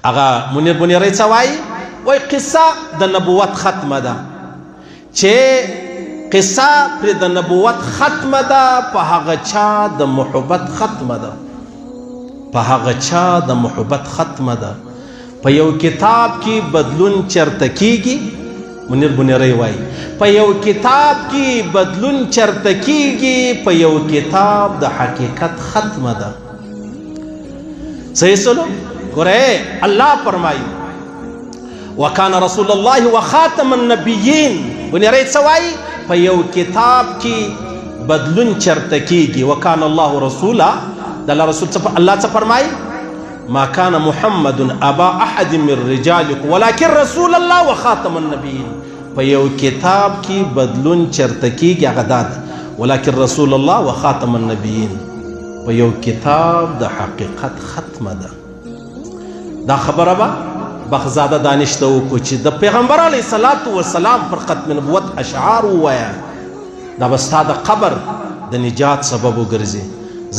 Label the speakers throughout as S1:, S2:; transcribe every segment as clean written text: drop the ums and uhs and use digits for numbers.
S1: هغه منیر بنیری څه وایي وایي قصه د نبوت ختمه ده چې قصه پر د نبوت ختمه ده په هغه چا د محبت ختمه ده په هغه چا د محبت ختمه ده په یو کتاب کې بدلون چرته کیږي منیر بنیری وایي په یو کتاب کې بدلون چرته کیږي په یو کتاب د حقیقت ختمه ده صحیح سنو ګوره الله فرمایي وکان رسول الله وخاتم النبیین بنیری څه وایي په یو کتاب کې بدلون چرته کیږي وکان الله رسولا د الله رسول الله څه فرمایي ما كان محمد ابا احد من رجالكم ولكن رسول الله وخاتم النبيين په یو کتاب کې بدلون چرته کیږي هغه دا ده ولكن رسول الله وخاتم النبيين په یو کتاب د حقیقت ختمه ده دا خبره به بخزاده دانشته وکړو چې د پیغمبر علیه الصلاة والسلام پر ختم نبوت اشعار ووایه دا به ستا د قبر د نجات سبب وګرځي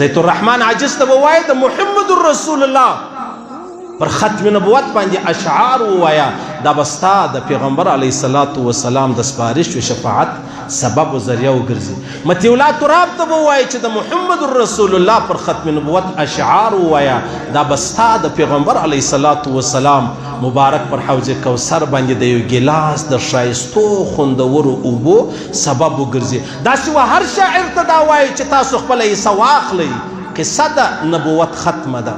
S1: زیت الرحمن عاجز ته به وایي د محمد رسول الله پر ختم نبوت باندې اشعار ووایه دا به ستا د پیغمبر علیه الصلاة والسلام د سپارش و شفاعت سبب و ذریعه وګرځي مطیع الله تراب ته به وایي چې د محمد رسول الله پر ختم نبوت اشعار ووایه دا به ستا د پیغمبر علیه الصلاة والسلام مبارک پر حوض کوثر باندې د یو ګیلاس د ښایستو خوندورو اوبو سبب وګرځي داسې و هر شاعر ته دا وایي چې تاسو خپله حصه واخلئ قصه د نبوت ختمه ده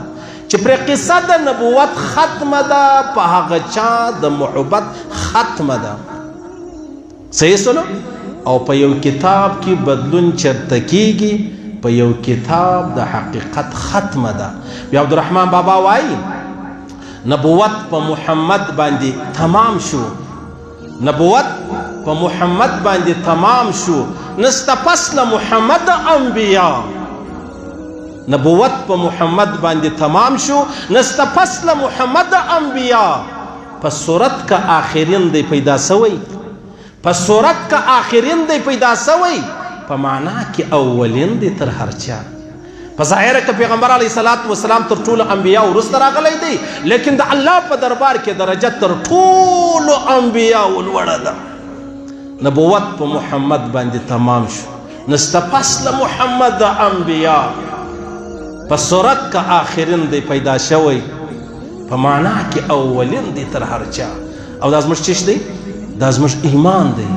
S1: چې پرې قصه د نبوت ختمه ده په هغه چا د محبت ختمه ده صحیح سنو او په یو کتاب کې بدلون چرته کیږي په یو کتاب د حقیقت ختمه ده بیا عبدالرحمن بابا وایي نبوت په محمد باندې تمام شو نبوت په محمد باندې تمام شو نسته پس له محمد انبیا نبوت په محمد باندې تمام شو نسته پس له محمد انبیا په صورت کا آخرین دی پیدا سوی په صورت کا آخرین دی پیدا سوی په معنا کې اولین دی تر هر چا په ظاهر کې پیغمبر علیه الصلاة والسلام تر ټولو انبیا وروسته راغلی دی لیکن د الله په دربار کې درجه تر ټولو انبیا لوړه ده نبوت په محمد باندې تمام شو نسته پس له محمد انبیا په صورت کا آخرین دی پیدا شوی په معنا کې اولین دی تر هر چا او دا زموږ چیش دی دا زموږ ایمان دی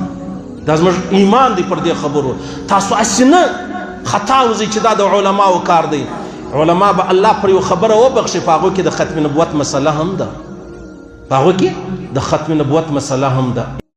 S1: دا زموږ ایمان دی پر دې خبرو تاسو هسې نه خطا وځئ چې دا د علماو کار دی علما به الله پر یو خبره وبخښي په هغو کې د ختم نبوت مسله هم ده په هغو کې د ختم نبوت مسله هم ده